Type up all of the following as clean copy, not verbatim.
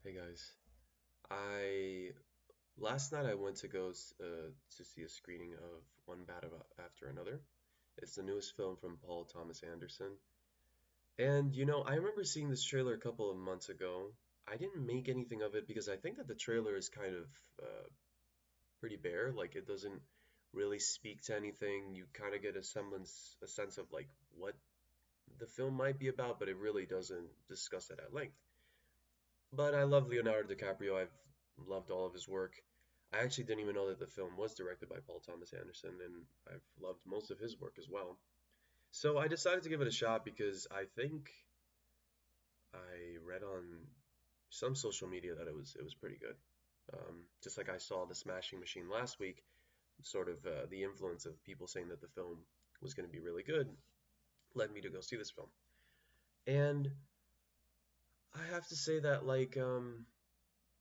Hey guys, I last night I went to to see a screening of One Battle After Another. It's the newest film from Paul Thomas Anderson. And I remember seeing this trailer a couple of months ago. I didn't make anything of it because I think that the trailer is kind of pretty bare. Like it doesn't really speak to anything. You kind of get a sense of like what the film might be about, but it really doesn't discuss it at length. But I love Leonardo DiCaprio. I've loved all of his work. I actually didn't even know that the film was directed by Paul Thomas Anderson, and I've loved most of his work as well. So I decided to give it a shot because I think I read on some social media that it was pretty good. Just like I saw The Smashing Machine last week, sort of the influence of people saying that the film was going to be really good led me to go see this film. And I have to say that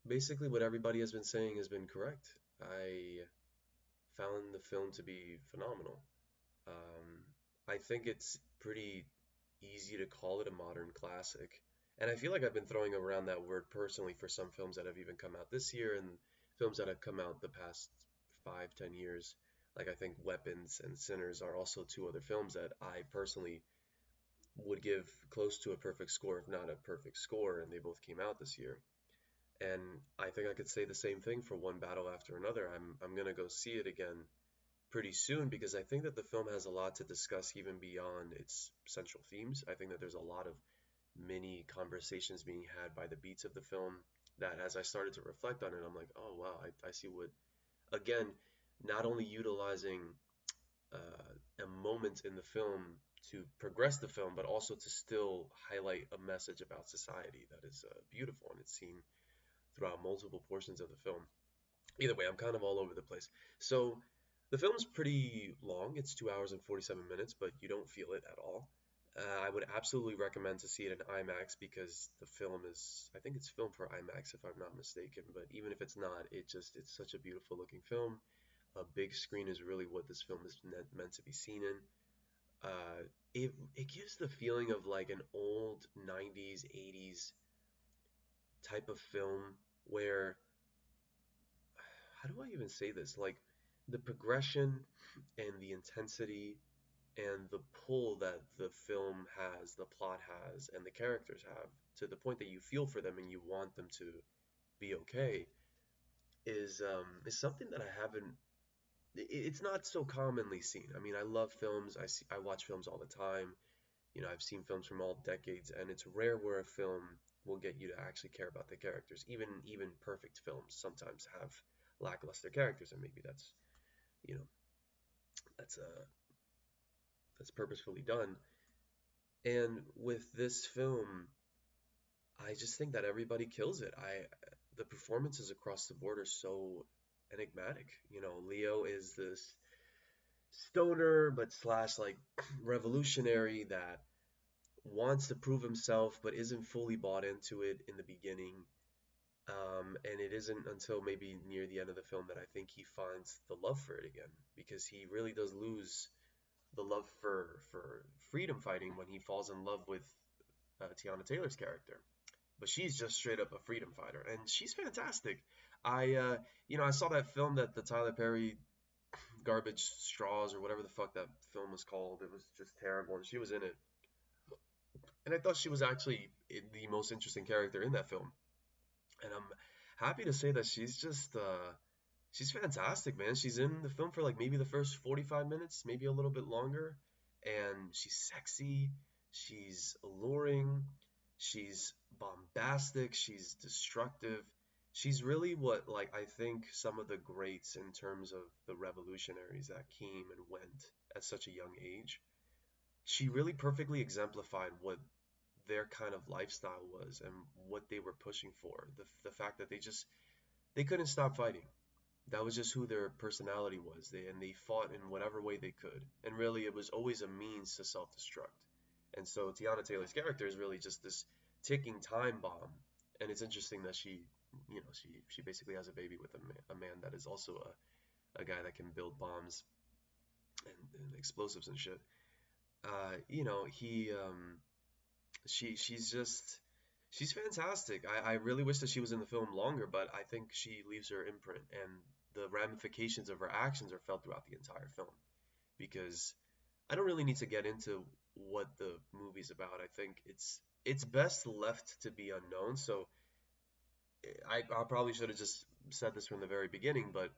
basically what everybody has been saying has been correct. I found the film to be phenomenal. Um, I think it's pretty easy to call it a modern classic. And I feel like I've been throwing around that word personally for some films that have even come out this year and films that have come out the past 5, 10 years. Like I think Weapons and Sinners are also two other films that I personally would give close to a perfect score, if not a perfect score, and they both came out this year. And I think I could say the same thing for One Battle After Another. I'm gonna go see it again pretty soon because I think that the film has a lot to discuss even beyond its central themes. I think that there's a lot of mini conversations being had by the beats of the film that as I started to reflect on it, I'm like, oh wow, I see what, again, not only utilizing a moment in the film to progress the film, but also to still highlight a message about society that is beautiful and it's seen throughout multiple portions of the film. Either way, I'm kind of all over the place. So the film's pretty long. It's 2 hours and 47 minutes, but you don't feel it at all. I would absolutely recommend to see it in IMAX because the film is, I think it's filmed for IMAX if I'm not mistaken, but even if it's not, it's such a beautiful looking film. A big screen is really what this film is meant to be seen in. It gives the feeling of like an old 90s, 80s type of film where how do I even say this? Like the progression and the intensity and the pull that the film has, the plot has, and the characters have to the point that you feel for them and you want them to be okay is something that I haven't. It's not so commonly seen. I mean, I love films. I watch films all the time. I've seen films from all decades, and it's rare where a film will get you to actually care about the characters. Even perfect films sometimes have lackluster characters, and maybe you know that's that's purposefully done. And with this film, I just think that everybody kills it. The performances across the board are so enigmatic. Leo is this stoner but slash like revolutionary that wants to prove himself but isn't fully bought into it in the beginning. And it isn't until maybe near the end of the film that I think he finds the love for it again, because he really does lose the love for freedom fighting when he falls in love with Tiana Taylor's character. But she's just straight up a freedom fighter, and she's fantastic. I saw that film that the Tyler Perry garbage straws or whatever the fuck that film was called. It was just terrible, and she was in it, and I thought she was actually the most interesting character in that film. And I'm happy to say that she's fantastic, man. She's in the film for like maybe the first 45 minutes, maybe a little bit longer, and she's sexy, she's alluring, she's bombastic, she's destructive. She's really what like I think some of the greats in terms of the revolutionaries that came and went at such a young age. She really perfectly exemplified what their kind of lifestyle was and what they were pushing for. The fact that they couldn't stop fighting. That was just who their personality was. They fought in whatever way they could. And really it was always a means to self-destruct. And so Tiana Taylor's character is really just this ticking time bomb. And it's interesting that she basically has a baby with a man that is also a guy that can build bombs and explosives and shit. He she's just She's fantastic. I really wish that she was in the film longer, but I think she leaves her imprint, and the ramifications of her actions are felt throughout the entire film. Because I don't really need to get into what the movie's about. I think it's best left to be unknown. So I probably should have just said this from the very beginning, but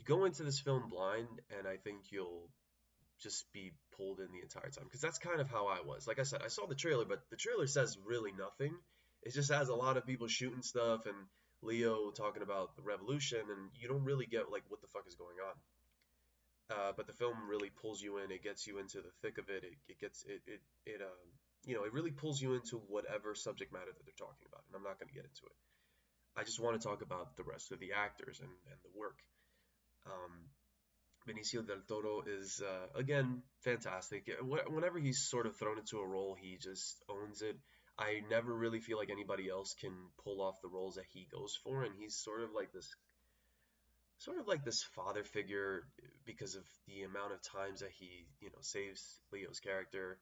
go into this film blind, and I think you'll just be pulled in the entire time. Because that's kind of how I was. Like I said, I saw the trailer, but the trailer says really nothing. It just has a lot of people shooting stuff and Leo talking about the revolution, and you don't really get like what the fuck is going on. But the film really pulls you in. It gets you into the thick of it. It gets it really pulls you into whatever subject matter that they're talking about. And I'm not going to get into it. I just want to talk about the rest of the actors and the work. Um, Benicio del Toro is again fantastic. Whenever he's sort of thrown into a role, he just owns it. I never really feel like anybody else can pull off the roles that he goes for, and he's sort of like this father figure because of the amount of times that he saves Leo's character,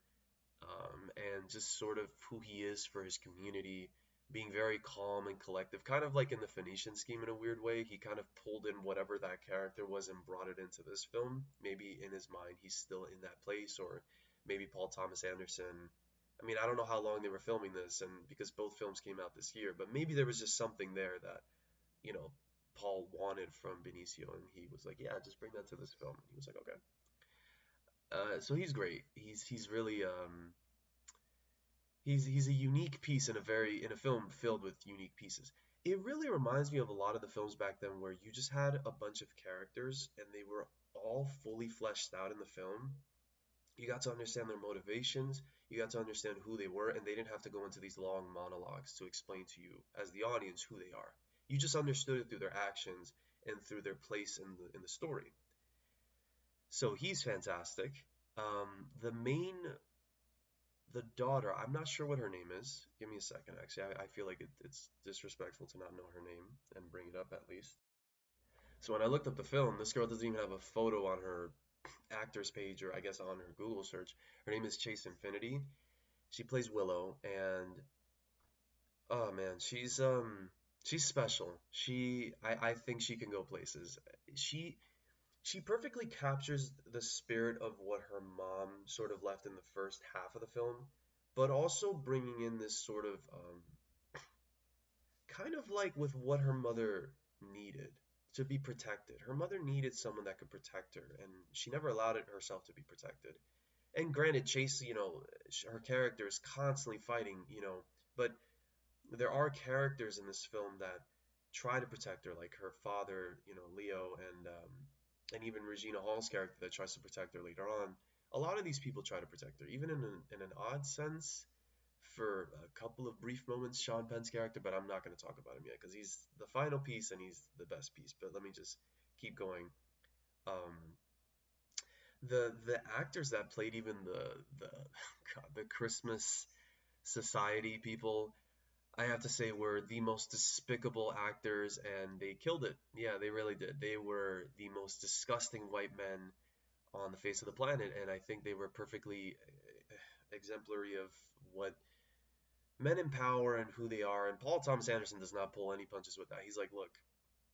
and just sort of who he is for his community, being very calm and collective, kind of like in the Phoenician scheme in a weird way. He kind of pulled in whatever that character was and brought it into this film. Maybe in his mind he's still in that place, or maybe Paul Thomas Anderson. I mean, I don't know how long they were filming this, and because both films came out this year, but maybe there was just something there that you know Paul wanted from Benicio, and he was like, "Yeah, just bring that to this film." And he was like, "Okay." So he's great. He's really he's a unique piece in a film filled with unique pieces. It really reminds me of a lot of the films back then where you just had a bunch of characters and they were all fully fleshed out in the film. You got to understand their motivations, you got to understand who they were, and they didn't have to go into these long monologues to explain to you as the audience who they are. You just understood it through their actions and through their place in the story. So he's fantastic. The daughter, I'm not sure what her name is. Give me a second, actually. I feel like it's disrespectful to not know her name and bring it up at least. So when I looked up the film, this girl doesn't even have a photo on her actors page, or I guess on her Google search. Her name is Chase Infinity. She plays Willow, and oh man, she's special. I think she can go places. She she perfectly captures the spirit of what her mom sort of left in the first half of the film, but also bringing in this sort of kind of like with what her mother needed to be protected. Her mother needed someone that could protect her, and she never allowed it herself to be protected. And granted, Chase, her character is constantly fighting, but there are characters in this film that try to protect her, like her father, Leo, and even Regina Hall's character that tries to protect her later on. A lot of these people try to protect her, even in an odd sense. For a couple of brief moments, Sean Penn's character, but I'm not going to talk about him yet because he's the final piece and he's the best piece. But let me just keep going. Um, the actors that played even the God, the Christmas Society people, I have to say, were the most despicable actors, and they killed it. Yeah, they really did. They were the most disgusting white men on the face of the planet, and I think they were perfectly exemplary of what men in power and who they are. And Paul Thomas Anderson does not pull any punches with that. He's like, look,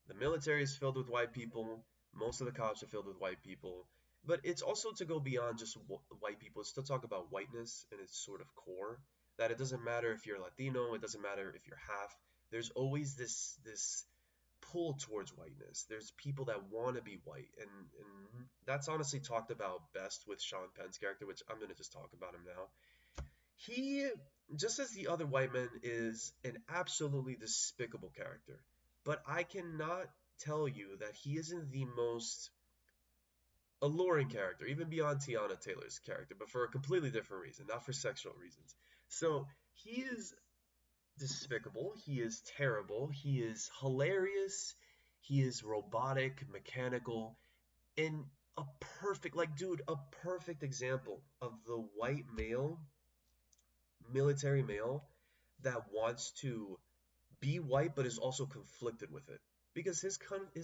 the military is filled with white people. Most of the cops are filled with white people. But it's also to go beyond just white people. It's to talk about whiteness in its sort of core. That it doesn't matter if you're Latino. It doesn't matter if you're half. There's always this pull towards whiteness. There's people that want to be white, and that's honestly talked about best with Sean Penn's character, which I'm gonna just talk about him now. He, just as the other white men, is an absolutely despicable character. But I cannot tell you that he isn't the most alluring character, even beyond Tiana Taylor's character, but for a completely different reason, not for sexual reasons. So he is despicable, he is terrible, he is hilarious, he is robotic, mechanical, and a perfect, like, dude, a perfect example of the white male, military male that wants to be white but is also conflicted with it because his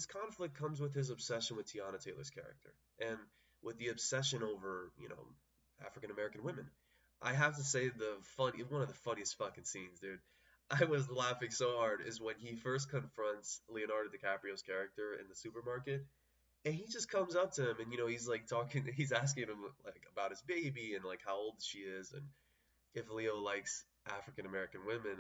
conflict comes with his obsession with Tiana Taylor's character and with the obsession over African American women. I have to say the funny one of the funniest fucking scenes, dude. I was laughing so hard is when he first confronts Leonardo DiCaprio's character in the supermarket, and he just comes up to him, and he's like talking, he's asking him like about his baby and like how old she is, and if Leo likes African American women,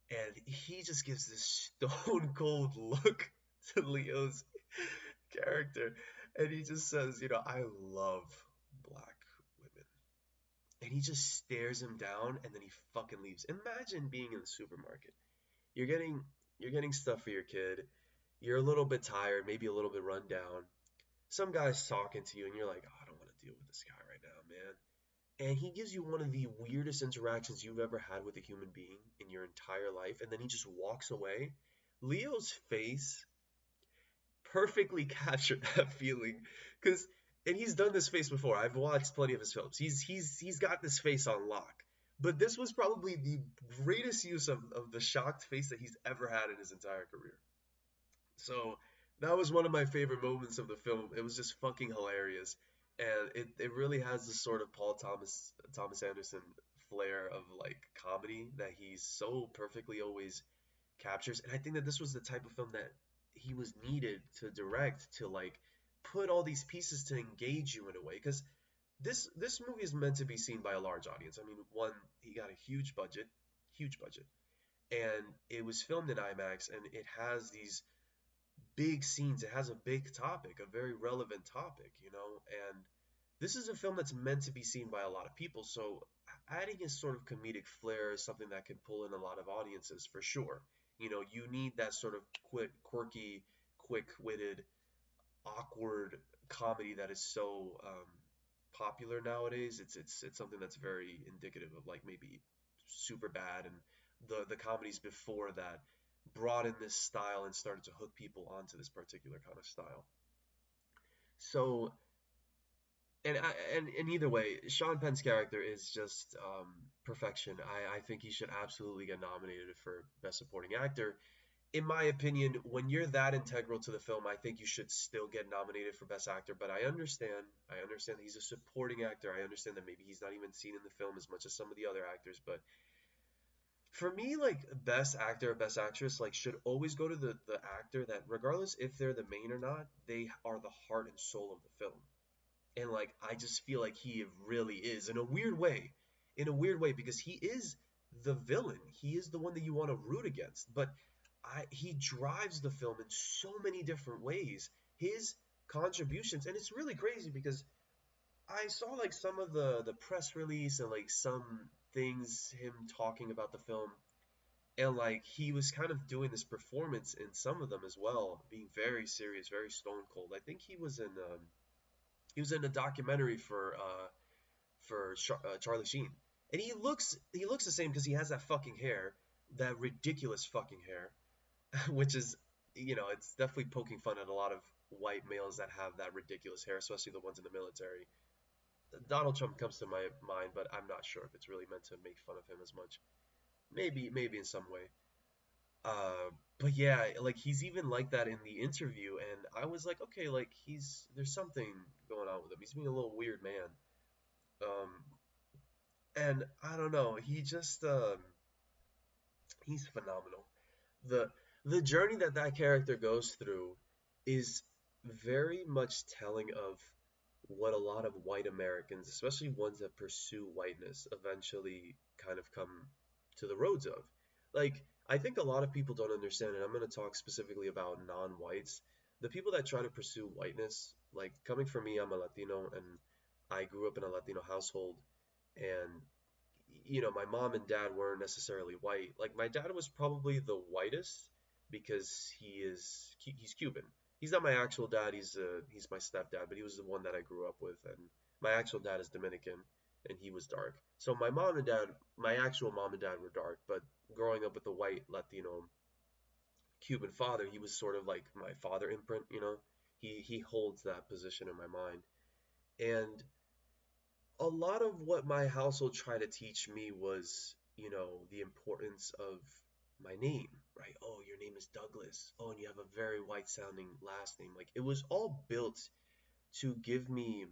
and he just gives this stone cold look to Leo's character, and he just says, I love black women, and he just stares him down, and then he fucking leaves. Imagine being in the supermarket. You're getting you're getting stuff for your kid. You're a little bit tired, maybe a little bit run down. Some guy's talking to you, and you're like, oh, I don't want to deal with this guy right now, man. And he gives you one of the weirdest interactions you've ever had with a human being in your entire life, and then he just walks away. Leo's face perfectly captured that feeling, because and he's done this face before. I've watched plenty of his films. He's got this face on lock. But this was probably the greatest use of the shocked face that he's ever had in his entire career. So that was one of my favorite moments of the film. It was just fucking hilarious, and it really has this sort of Thomas Anderson flair of like comedy that he's so perfectly always captures. And I think that this was the type of film that he was needed to direct to like put all these pieces to engage you in a way, because this movie is meant to be seen by a large audience. I mean, one, he got a huge budget, and it was filmed in IMAX, and it has these big scenes. It has a big topic, a very relevant topic, and this is a film that's meant to be seen by a lot of people. So adding a sort of comedic flair is something that can pull in a lot of audiences for sure. You need that sort of quirky, quick-witted, awkward comedy that is so popular nowadays. It's something that's very indicative of like maybe super bad and the comedies before that brought in this style and started to hook people onto this particular kind of style. So and either way, Sean Penn's character is just perfection. I think he should absolutely get nominated for Best Supporting Actor. In my opinion, when you're that integral to the film, I think you should still get nominated for Best Actor. But I understand that he's a supporting actor. I understand that maybe he's not even seen in the film as much as some of the other actors. But for me, like Best Actor or Best Actress, like should always go to the actor that, regardless if they're the main or not, they are the heart and soul of the film. And like I just feel like he really is in a weird way, because he is the villain. He is the one that you want to root against, but he drives the film in so many different ways. His contributions, and it's really crazy because I saw like some of the press release and like some things him talking about the film, and like he was kind of doing this performance in some of them as well, being very serious, very stone cold. I think he was in a documentary for Charlie Sheen, and he looks the same because he has that fucking hair, that ridiculous fucking hair, which is it's definitely poking fun at a lot of white males that have that ridiculous hair, especially the ones in the military. Donald Trump comes to my mind, but I'm not sure if it's really meant to make fun of him as much. Maybe in some way. But yeah, like he's even like that in the interview, and I was like, okay, like there's something going on with him. He's being a little weird man. Um, and I don't know, he's phenomenal. The the journey that that character goes through is very much telling of what a lot of white Americans, especially ones that pursue whiteness, eventually kind of come to the roads of. Like, I think a lot of people don't understand, and I'm going to talk specifically about non-whites. The people that try to pursue whiteness, like coming from me, I'm a Latino, and I grew up in a Latino household, and my mom and dad weren't necessarily white. Like my dad was probably the whitest because he's Cuban. He's not my actual dad. He's my stepdad, but he was the one that I grew up with. And my actual dad is Dominican, and he was dark. So my actual mom and dad were dark. But growing up with a white Latino Cuban father, he was sort of like my father imprint. He holds that position in my mind. And a lot of what my household tried to teach me was, the importance of my name, right? Oh, your name is Douglas. Oh, and you have a very white sounding last name. Like it was all built to give me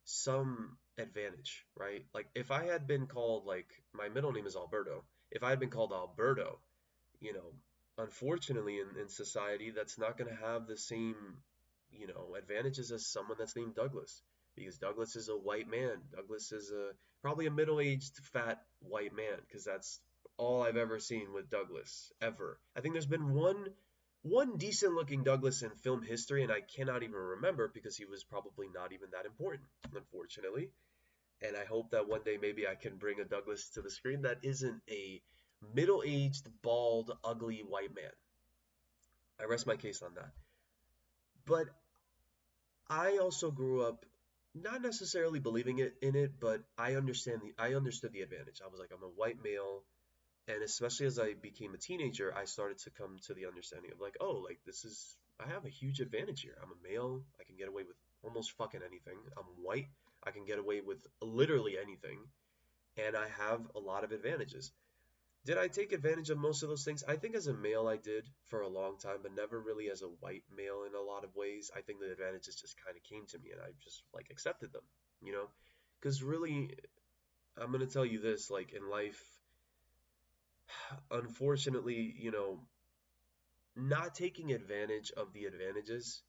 some advantage, right? Like if I had been called, like my middle name is Alberto. If I had been called Alberto, you know, unfortunately in society, that's not going to have the same, advantages as someone that's named Douglas. Because Douglas is a white man. Douglas is probably a middle-aged, fat white man, because that's all I've ever seen with Douglas, ever. I think there's been one decent looking Douglas in film history, and I cannot even remember because he was probably not even that important, unfortunately. And I hope that one day maybe I can bring a Douglas to the screen that isn't a middle-aged, bald, ugly white man. I rest my case on that. But I also grew up not necessarily believing it in it, but I understood the advantage. I was like, I'm a white male, and especially as I became a teenager, I started to come to the understanding of like, oh, like I have a huge advantage here. I'm a male, I can get away with almost fucking anything. I'm white, I can get away with literally anything, and I have a lot of advantages. Did I take advantage of most of those things? I think as a male I did for a long time, but never really as a white male in a lot of ways. I think the advantages just kind of came to me and I just like accepted them, you know? Because really, I'm going to tell you this, like in life, unfortunately, not taking advantage of the advantages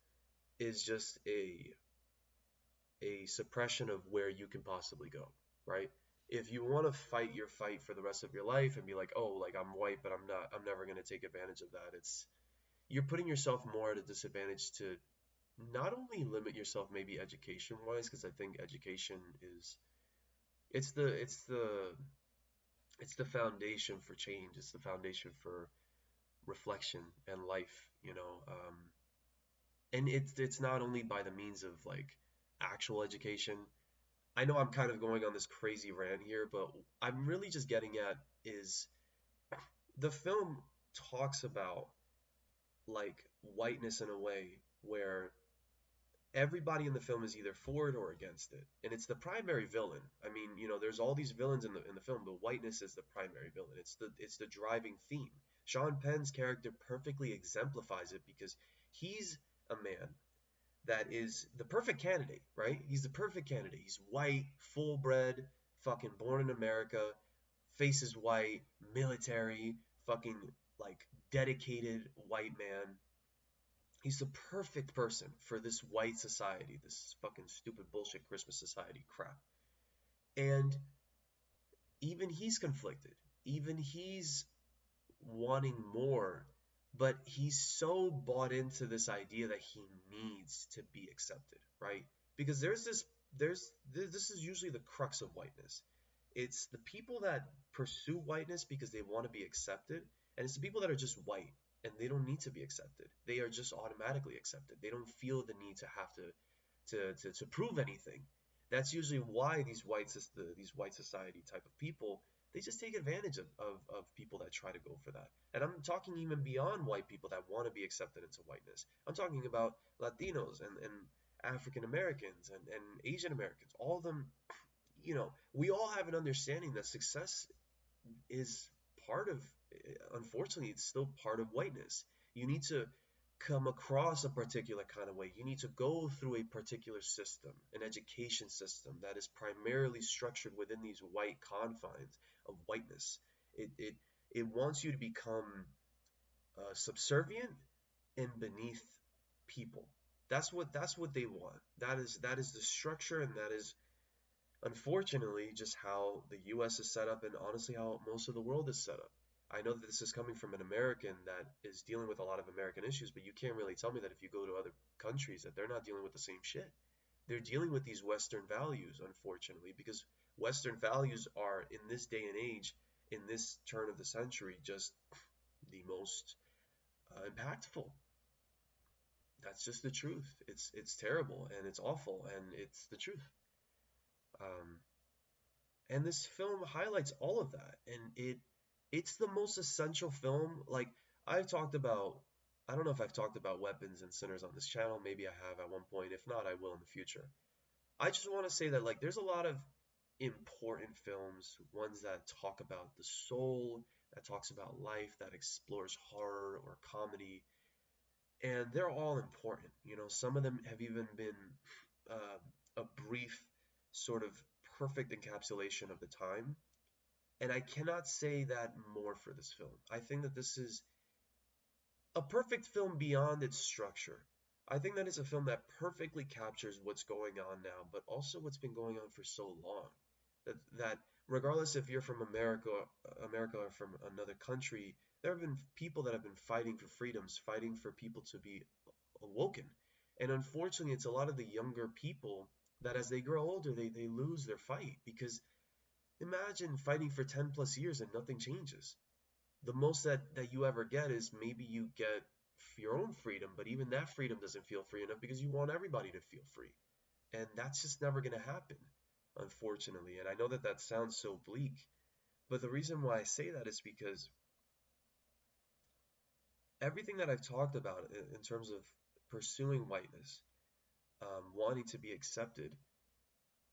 is just a suppression of where you can possibly go, right? If you want to fight your fight for the rest of your life and be like, oh, like I'm white, but I'm never going to take advantage of that. You're putting yourself more at a disadvantage to not only limit yourself maybe education wise, because I think education is, it's the, it's the, it's the foundation for change. It's the foundation for reflection and life, and it's not only by the means of like actual education. I know I'm kind of going on this crazy rant here, but I'm really just getting at is the film talks about like whiteness in a way where everybody in the film is either for it or against it, and it's the primary villain. I mean, there's all these villains in the film, but whiteness is the primary villain. It's the driving theme. Sean Penn's character perfectly exemplifies it because he's a man that is the perfect candidate, right? He's the perfect candidate. He's white, full bred, fucking born in America, face is white, military, fucking like dedicated white man. He's the perfect person for this white society, this fucking stupid bullshit Christmas society crap. And even he's conflicted. Even he's wanting more, but he's so bought into this idea that he needs to be accepted, right? Because this is usually the crux of whiteness. It's the people that pursue whiteness because they want to be accepted, and it's the people that are just white and they don't need to be accepted. They are just automatically accepted. They don't feel the need to have to prove anything. That's usually why these white society type of people, they just take advantage of people that try to go for that. And I'm talking even beyond white people that want to be accepted into whiteness. I'm talking about Latinos and African Americans and Asian Americans. All of them, we all have an understanding that success is part of, unfortunately, it's still part of whiteness. You need to come across a particular kind of way. You need to go through a particular system, an education system that is primarily structured within these white confines of whiteness. It wants you to become subservient and beneath people. That's what they want. That is the structure, and that is unfortunately just how the US is set up, and honestly how most of the world is set up. I know that this is coming from an American that is dealing with a lot of American issues, but you can't really tell me that if you go to other countries that they're not dealing with the same shit. They're dealing with these Western values, unfortunately, because Western values are, in this day and age, in this turn of the century, just the most impactful. That's just the truth. It's terrible and it's awful and it's the truth. Um, and this film highlights all of that, and it's the most essential film. Like, I've talked about, I don't know if I've talked about weapons and sinners on this channel. Maybe I have at one point. If not, I will in the future. I just want to say that like there's a lot of important films, ones that talk about the soul, that talks about life, that explores horror or comedy, and they're all important. Some of them have even been a brief sort of perfect encapsulation of the time. And I cannot say that more for this film. I think that this is a perfect film beyond its structure. I think that it's a film that perfectly captures what's going on now, but also what's been going on for so long. That regardless if you're from America or from another country, there have been people that have been fighting for freedoms, fighting for people to be awoken. And unfortunately, it's a lot of the younger people that as they grow older, they lose their fight because imagine fighting for 10 plus years and nothing changes. The most that you ever get is maybe you get your own freedom, but even that freedom doesn't feel free enough because you want everybody to feel free. And that's just never going to happen, unfortunately. And I know that that sounds so bleak, but the reason why I say that is because everything that I've talked about in terms of pursuing whiteness, wanting to be accepted,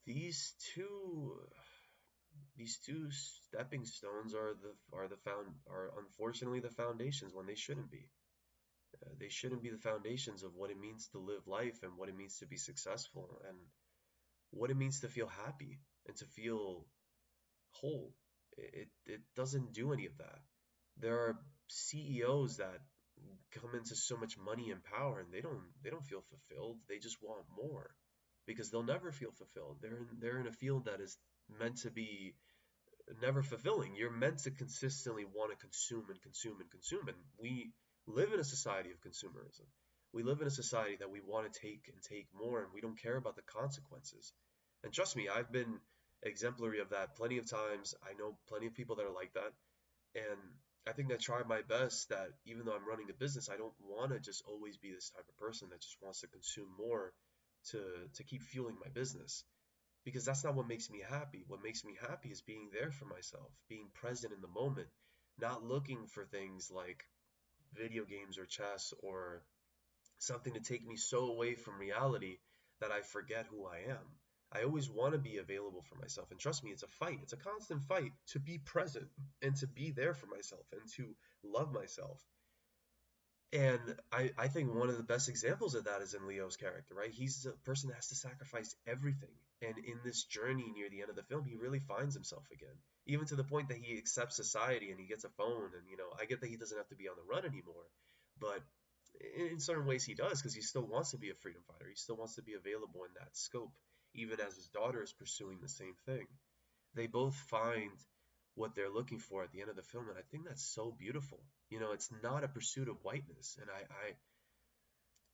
these two these two stepping stones are unfortunately the foundations when they shouldn't be. They shouldn't be the foundations of what it means to live life and what it means to be successful and what it means to feel happy and to feel whole. It doesn't do any of that. There are CEOs that come into so much money and power and they don't feel fulfilled. They just want more because they'll never feel fulfilled. They're in a field that is meant to be never fulfilling. You're meant to consistently want to consume and consume and consume. And we live in a society of consumerism. We live in a society that we want to take and take more, and we don't care about the consequences. And trust me, I've been exemplary of that plenty of times. I know plenty of people that are like that. And I think I try my best that even though I'm running a business, I don't want to just always be this type of person that just wants to consume more to to keep fueling my business because that's not what makes me happy. What makes me happy is being there for myself, being present in the moment, not looking for things like video games or chess or something to take me so away from reality that I forget who I am. I always want to be available for myself. And trust me, it's a fight. It's a constant fight to be present and to be there for myself and to love myself. And I think one of the best examples of that is in Leo's character, right? He's a person that has to sacrifice everything. And in this journey near the end of the film, he really finds himself again. Even to the point that he accepts society and he gets a phone. And, I get that he doesn't have to be on the run anymore. But in certain ways, he does because he still wants to be a freedom fighter. He still wants to be available in that scope, even as his daughter is pursuing the same thing. They both find what they're looking for at the end of the film, and I think that's so beautiful. It's not a pursuit of whiteness, and I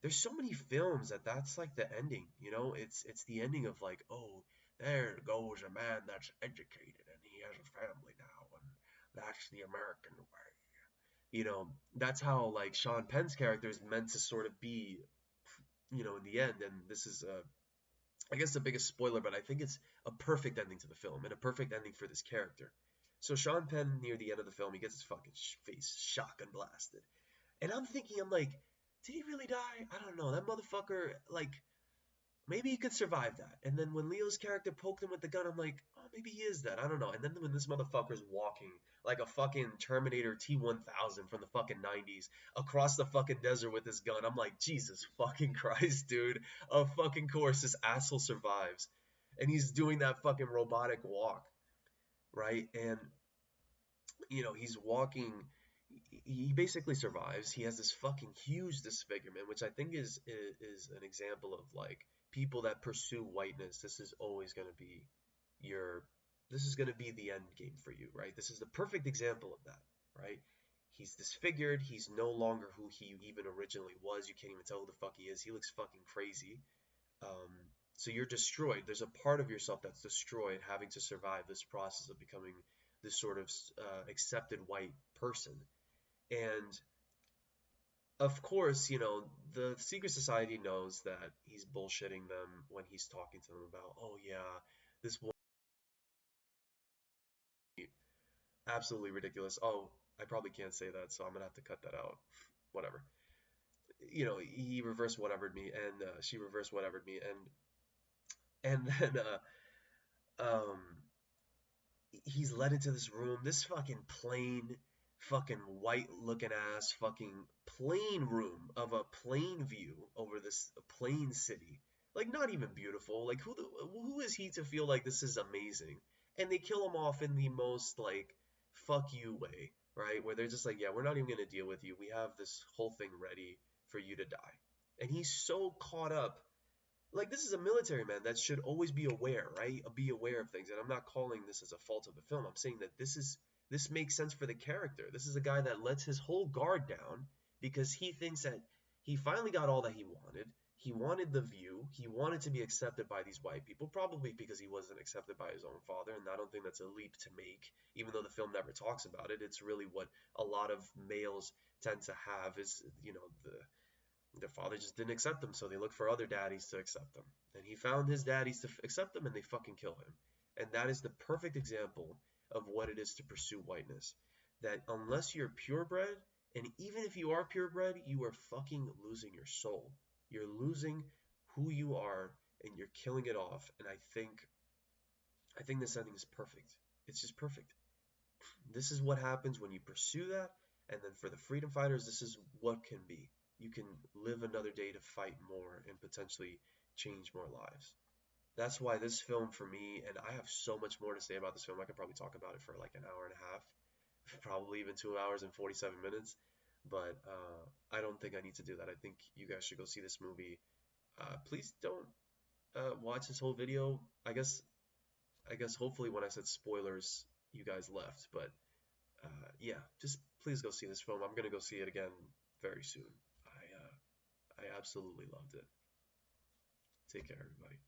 there's so many films that's like the ending. It's the ending of like, oh, there goes a man that's educated and he has a family now, and that's the American way. That's how like Sean Penn's character is meant to sort of be, in the end. And this is I guess the biggest spoiler, but I think it's a perfect ending to the film and a perfect ending for this character. So Sean Penn, near the end of the film, he gets his fucking face shotgun blasted, and I'm like, did he really die? I don't know. That motherfucker, like, maybe he could survive that. And then when Leo's character poked him with the gun, I'm like, oh, maybe he is dead. I don't know. And then when this motherfucker's walking like a fucking Terminator T-1000 from the fucking 90s across the fucking desert with his gun, I'm like, Jesus fucking Christ, dude. Of fucking course, this asshole survives. And he's doing that fucking robotic walk, right? And he's walking. He basically survives. He has this fucking huge disfigurement, which I think is an example of like people that pursue whiteness. This is always going to be your. This is going to be the end game for you, right? This is the perfect example of that, right? He's disfigured. He's no longer who he even originally was. You can't even tell who the fuck he is. He looks fucking crazy. Um, so you're destroyed. There's a part of yourself that's destroyed having to survive this process of becoming this sort of accepted white person. And of course, the secret society knows that he's bullshitting them when he's talking to them about, oh yeah, this will be absolutely ridiculous. Oh, I probably can't say that, so I'm gonna have to cut that out. Whatever. He reverse whatevered me, and she reverse whatevered me, and then um, he's led into this room, this fucking plain, fucking white looking ass, fucking plain room of a plain view over this plain city. Like not even beautiful. Like who is he to feel like this is amazing? and they kill him off in the most like fuck you way, right? Where they're just like, yeah, we're not even gonna deal with you. We have this whole thing ready for you to die. And he's so caught up, like this is a military man that should always be aware, right? Be aware of things. And I'm not calling this as a fault of the film. I'm saying that this makes sense for the character. This is a guy that lets his whole guard down because he thinks that he finally got all that he wanted. He wanted the view. He wanted to be accepted by these white people, probably because he wasn't accepted by his own father. And I don't think that's a leap to make, even though the film never talks about it. It's really what a lot of males tend to have is, their father just didn't accept them, so they look for other daddies to accept them. And he found his daddies to accept them, and they fucking kill him. And that is the perfect example of what it is to pursue whiteness. That unless you're purebred, and even if you are purebred, you are fucking losing your soul. You're losing who you are, and you're killing it off. And I think this ending is perfect. It's just perfect. This is what happens when you pursue that, and then for the freedom fighters, this is what can be. You can live another day to fight more and potentially change more lives. That's why this film for me, and I have so much more to say about this film. I could probably talk about it for like an hour and a half, probably even 2 hours and 47 minutes. But I don't think I need to do that. I think you guys should go see this movie. Please don't watch this whole video. I guess hopefully when I said spoilers, you guys left. But yeah, just please go see this film. I'm gonna go see it again very soon. I absolutely loved it. Take care, everybody.